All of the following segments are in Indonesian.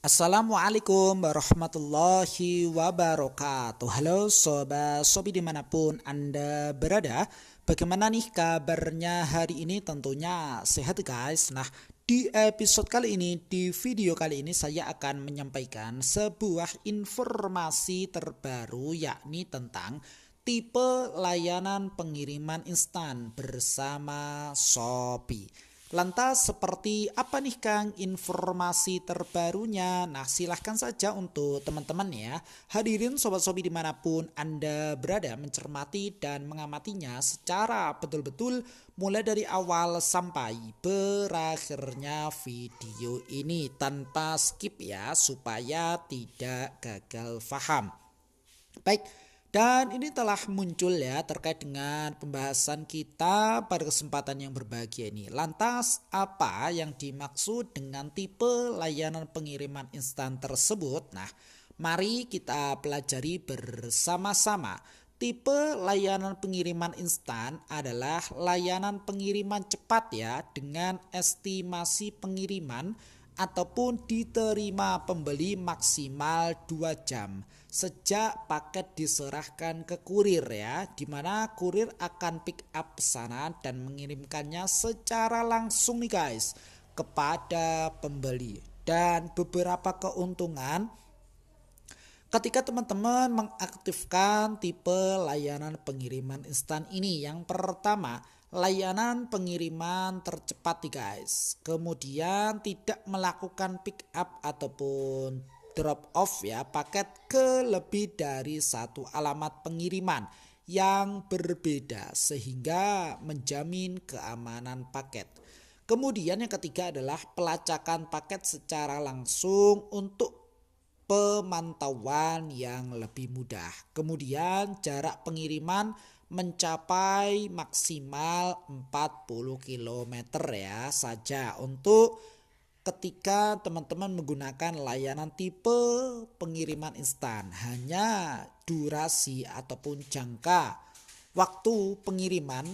Assalamualaikum warahmatullahi wabarakatuh. Halo sobat sobi dimanapun Anda berada. Bagaimana nih kabarnya hari ini? Tentunya sehat guys. Nah, di episode kali ini, di video kali ini saya akan menyampaikan sebuah informasi terbaru, yakni tentang tipe layanan pengiriman instan bersama Shopee. Lantas seperti apa nih Kang informasi terbarunya? Nah, silahkan saja untuk teman-teman ya. Hadirin Sobat Sobi dimanapun Anda berada, mencermati dan mengamatinya secara betul-betul mulai dari awal sampai berakhirnya video ini tanpa skip ya, supaya tidak gagal paham. Baik, dan ini telah muncul ya terkait dengan pembahasan kita pada kesempatan yang berbahagia ini. Lantas apa yang dimaksud dengan tipe layanan pengiriman instan tersebut? Nah, mari kita pelajari bersama-sama. Tipe layanan pengiriman instan adalah layanan pengiriman cepat ya, dengan estimasi pengiriman ataupun diterima pembeli maksimal 2 jam sejak paket diserahkan ke kurir ya, dimana kurir akan pick up pesanan dan mengirimkannya secara langsung nih guys kepada pembeli. Dan beberapa keuntungan ketika teman-teman mengaktifkan tipe layanan pengiriman instan ini. Yang pertama, layanan pengiriman tercepat nih guys. Kemudian tidak melakukan pick up ataupun drop off ya paket ke lebih dari satu alamat pengiriman yang berbeda sehingga menjamin keamanan paket. Kemudian yang ketiga adalah pelacakan paket secara langsung untuk pemantauan yang lebih mudah. Kemudian jarak pengiriman mencapai maksimal 40 km ya saja untuk ketika teman-teman menggunakan layanan tipe pengiriman instan. Hanya durasi ataupun jangka waktu pengiriman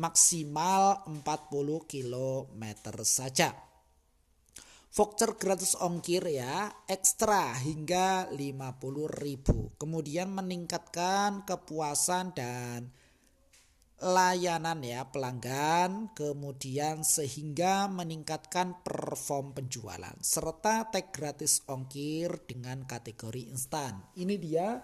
maksimal 40 km saja. Voucher gratis ongkir ya, ekstra hingga 50.000. Kemudian meningkatkan kepuasan dan layanan ya pelanggan, kemudian sehingga meningkatkan perform penjualan serta tag gratis ongkir dengan kategori instan. Ini dia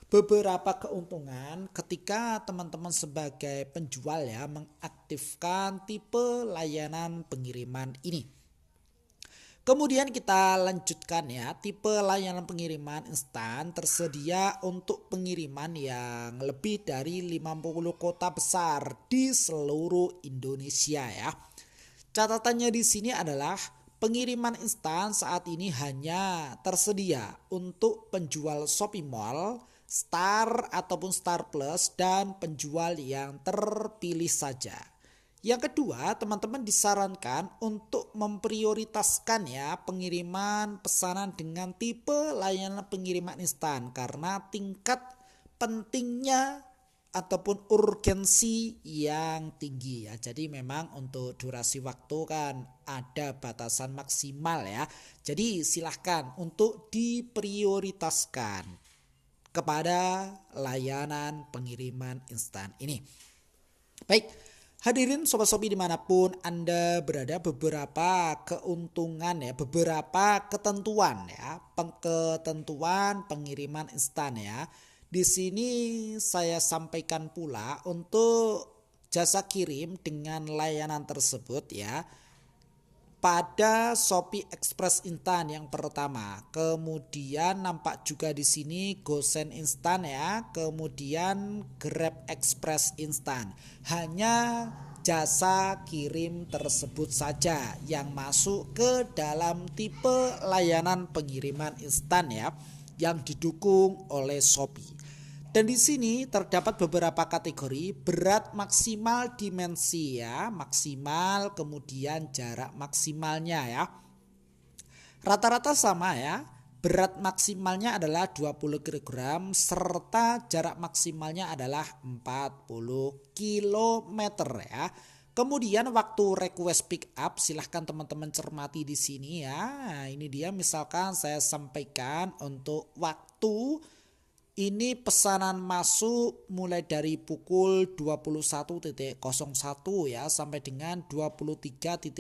beberapa keuntungan ketika teman-teman sebagai penjual ya mengaktifkan tipe layanan pengiriman ini. Kemudian kita lanjutkan ya, tipe layanan pengiriman instan tersedia untuk pengiriman yang lebih dari 50 kota besar di seluruh Indonesia ya. Catatannya di sini adalah pengiriman instan saat ini hanya tersedia untuk penjual Shopee Mall, Star ataupun Star Plus dan penjual yang terpilih saja. Yang kedua, teman-teman disarankan untuk memprioritaskan ya pengiriman pesanan dengan tipe layanan pengiriman instan karena tingkat pentingnya ataupun urgensi yang tinggi ya. Jadi memang untuk durasi waktu kan ada batasan maksimal ya. Jadi silahkan untuk diprioritaskan kepada layanan pengiriman instan ini. Baik, hadirin Sobat Sobi dimanapun Anda berada, beberapa keuntungan ya, beberapa ketentuan ya, ketentuan pengiriman instan ya. Di sini saya sampaikan pula untuk jasa kirim dengan layanan tersebut ya. Pada Shopee Express Instan yang pertama, kemudian nampak juga di sini GoSend Instan ya, kemudian Grab Express Instan. Hanya jasa kirim tersebut saja yang masuk ke dalam tipe layanan pengiriman instan ya, yang didukung oleh Shopee. Dan di sini terdapat beberapa kategori berat maksimal dimensi ya, maksimal kemudian jarak maksimalnya ya. Rata-rata sama ya, berat maksimalnya adalah 20 kg serta jarak maksimalnya adalah 40 km ya. Kemudian waktu request pick up silahkan teman-teman cermati di sini ya. Nah, ini dia misalkan saya sampaikan untuk waktu ini pesanan masuk mulai dari pukul 21.01 ya sampai dengan 23.59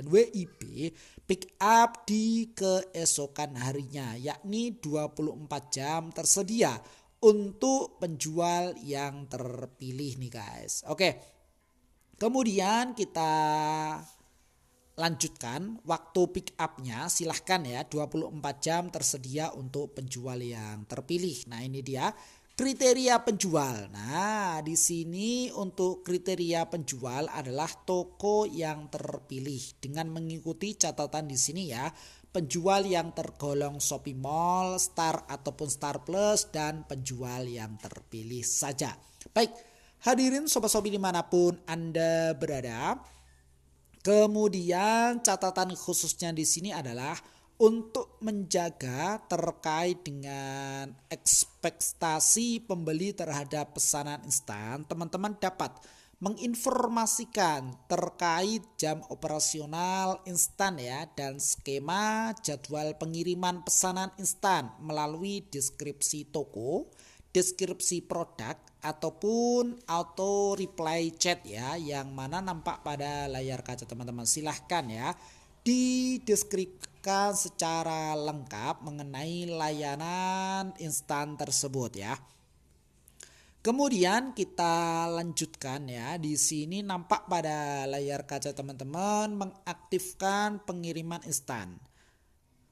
WIB, pick up di keesokan harinya yakni 24 jam tersedia untuk penjual yang terpilih nih guys. Oke. Kemudian kita lanjutkan waktu pick up-nya, silahkan ya 24 jam tersedia untuk penjual yang terpilih. Nah, ini dia kriteria penjual. Nah, di sini untuk kriteria penjual adalah toko yang terpilih dengan mengikuti catatan di sini ya. Penjual yang tergolong Shopee Mall, Star ataupun Star Plus dan penjual yang terpilih saja. Baik. Hadirin sobat-sobi dimanapun Anda berada, kemudian catatan khususnya di sini adalah untuk menjaga terkait dengan ekspektasi pembeli terhadap pesanan instan, teman-teman dapat menginformasikan terkait jam operasional instan ya dan skema jadwal pengiriman pesanan instan melalui deskripsi toko, deskripsi produk ataupun auto reply chat ya yang mana nampak pada layar kaca teman-teman. Silahkan ya dideskripsikan secara lengkap mengenai layanan instan tersebut ya. Kemudian kita lanjutkan ya. Di sini nampak pada layar kaca teman-teman mengaktifkan pengiriman instan.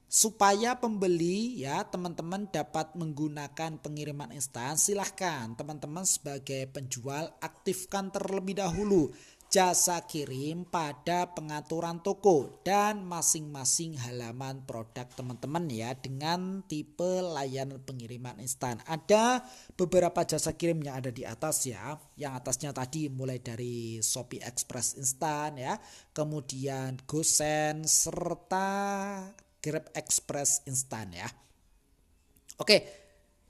Supaya pembeli ya teman-teman dapat menggunakan pengiriman instan, silahkan teman-teman sebagai penjual aktifkan terlebih dahulu jasa kirim pada pengaturan toko dan masing-masing halaman produk teman-teman ya dengan tipe layanan pengiriman instan. Ada beberapa jasa kirim yang ada di atas ya. Yang atasnya tadi mulai dari Shopee Express Instan ya, kemudian GoSend serta Grab Express Instan ya. Oke,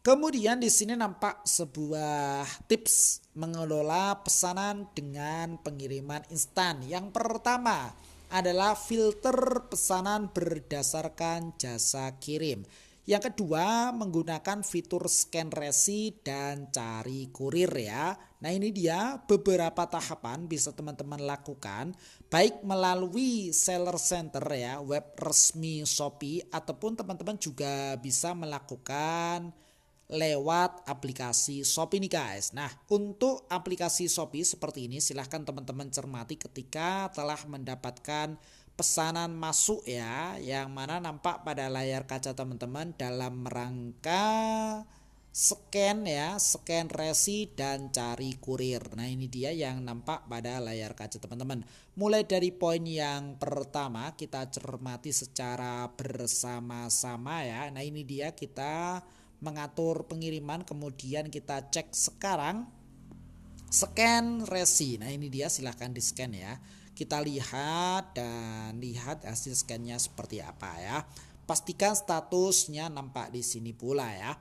kemudian di sini nampak sebuah tips mengelola pesanan dengan pengiriman instan. Yang pertama adalah filter pesanan berdasarkan jasa kirim. Yang kedua menggunakan fitur scan resi dan cari kurir ya. Nah, ini dia beberapa tahapan bisa teman-teman lakukan baik melalui seller center ya, web resmi Shopee ataupun teman-teman juga bisa melakukan lewat aplikasi Shopee nih guys. Nah, untuk aplikasi Shopee seperti ini silahkan teman-teman cermati ketika telah mendapatkan pesanan masuk ya, yang mana nampak pada layar kaca teman-teman dalam rangka scan ya, scan resi dan cari kurir. Nah, ini dia yang nampak pada layar kaca teman-teman. Mulai dari poin yang pertama kita cermati secara bersama-sama ya. Nah, ini dia kita mengatur pengiriman, kemudian kita cek sekarang scan resi. Nah, ini dia silahkan di scan ya. Kita lihat dan lihat hasil scan-nya seperti apa ya. Pastikan statusnya nampak di sini pula ya.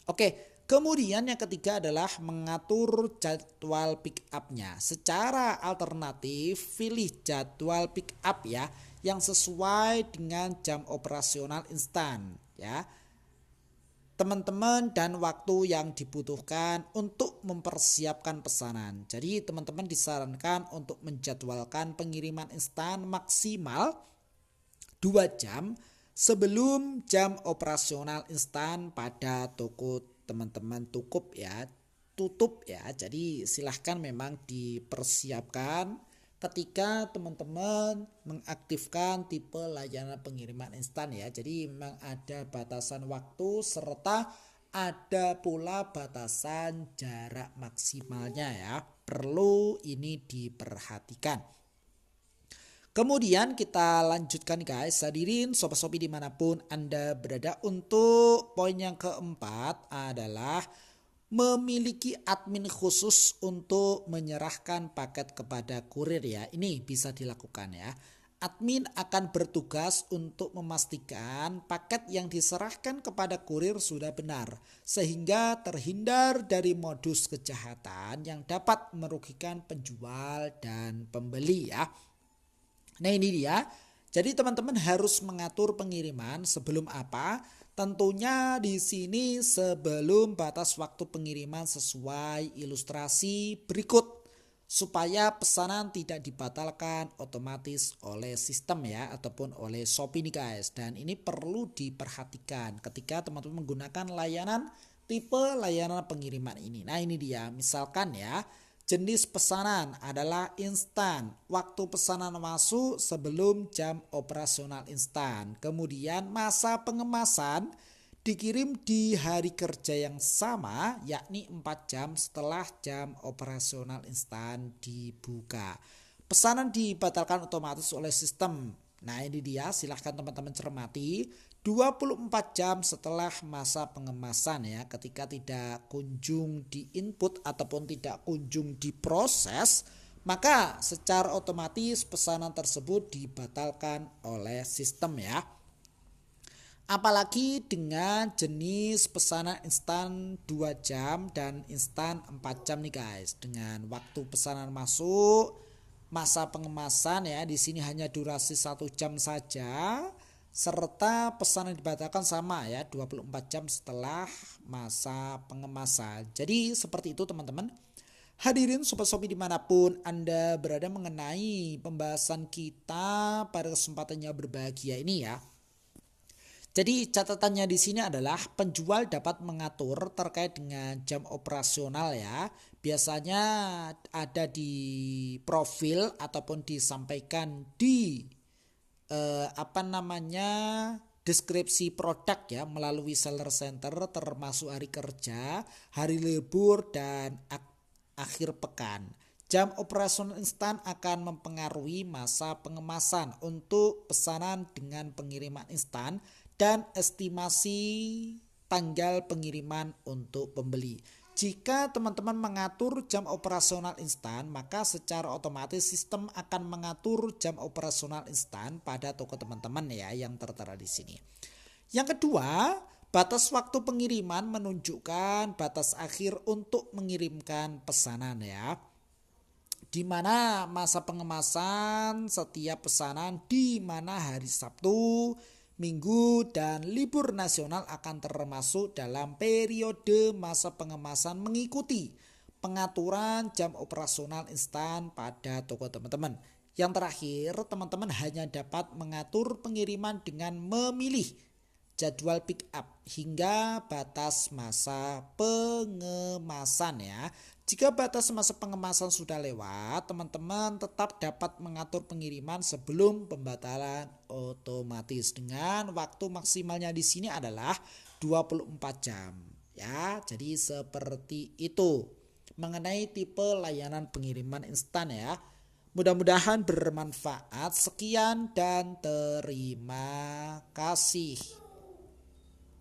Oke, kemudian yang ketiga adalah mengatur jadwal pick up-nya. Secara alternatif, pilih jadwal pick up ya yang sesuai dengan jam operasional instan ya. Teman-teman dan waktu yang dibutuhkan untuk mempersiapkan pesanan. Jadi teman-teman disarankan untuk menjadwalkan pengiriman instan maksimal 2 jam sebelum jam operasional instan pada toko teman-teman tutup ya. Jadi silahkan memang dipersiapkan ketika teman-teman mengaktifkan tipe layanan pengiriman instan ya. Jadi memang ada batasan waktu serta ada pula batasan jarak maksimalnya ya. Perlu ini diperhatikan. Kemudian kita lanjutkan guys, hadirin sobat-sobi dimanapun Anda berada. Untuk poin yang keempat adalah memiliki admin khusus untuk menyerahkan paket kepada kurir ya. Ini bisa dilakukan ya. admin akan bertugas untuk memastikan paket yang diserahkan kepada kurir sudah benar, sehingga terhindar dari modus kejahatan yang dapat merugikan penjual dan pembeli ya. Nah ini dia, jadi teman-teman harus mengatur pengiriman sebelum apa? Tentunya di sini sebelum batas waktu pengiriman sesuai ilustrasi berikut, supaya pesanan tidak dibatalkan otomatis oleh sistem ya, ataupun oleh Shopee nih guys. Dan ini perlu diperhatikan ketika teman-teman menggunakan layanan tipe layanan pengiriman ini. Nah ini dia, misalkan ya, jenis pesanan adalah instan, waktu pesanan masuk sebelum jam operasional instan. Kemudian masa pengemasan dikirim di hari kerja yang sama, yakni 4 jam setelah jam operasional instan dibuka. Pesanan dibatalkan otomatis oleh sistem. Nah ini dia, silahkan teman-teman cermati. 24 jam setelah masa pengemasan ya, ketika tidak kunjung diinput ataupun tidak kunjung diproses, maka secara otomatis pesanan tersebut dibatalkan oleh sistem ya. Apalagi dengan jenis pesanan instan 2 jam dan instan 4 jam nih guys. Dengan waktu pesanan masuk, masa pengemasan ya, di sini hanya durasi 1 jam saja, serta pesanan dibatalkan sama ya, 24 jam setelah masa pengemasan. Jadi seperti itu teman-teman. Hadirin Sobat Shopee dimanapun Anda berada, mengenai pembahasan kita pada kesempatannya berbahagia ini ya. Jadi catatannya di sini adalah penjual dapat mengatur terkait dengan jam operasional ya. Biasanya ada di profil ataupun disampaikan di deskripsi produk ya, melalui seller center, termasuk hari kerja, hari libur, dan akhir pekan. Jam operasional instan akan mempengaruhi masa pengemasan untuk pesanan dengan pengiriman instan dan estimasi tanggal pengiriman untuk pembeli. Jika teman-teman mengatur jam operasional instan, maka secara otomatis sistem akan mengatur jam operasional instan pada toko teman-teman ya, yang tertera di sini. Yang kedua, batas waktu pengiriman menunjukkan batas akhir untuk mengirimkan pesanan ya, di mana masa pengemasan setiap pesanan di mana hari Sabtu, Minggu, dan libur nasional akan termasuk dalam periode masa pengemasan mengikuti pengaturan jam operasional instan pada toko teman-teman. Yang terakhir, teman-teman hanya dapat mengatur pengiriman dengan memilih jadwal pick up hingga batas masa pengemasan ya. Jika batas masa pengemasan sudah lewat, teman-teman tetap dapat mengatur pengiriman sebelum pembatalan otomatis, dengan waktu maksimalnya di sini adalah 24 jam ya. Jadi seperti itu mengenai tipe layanan pengiriman instan ya. Mudah-mudahan bermanfaat. Sekian dan terima kasih.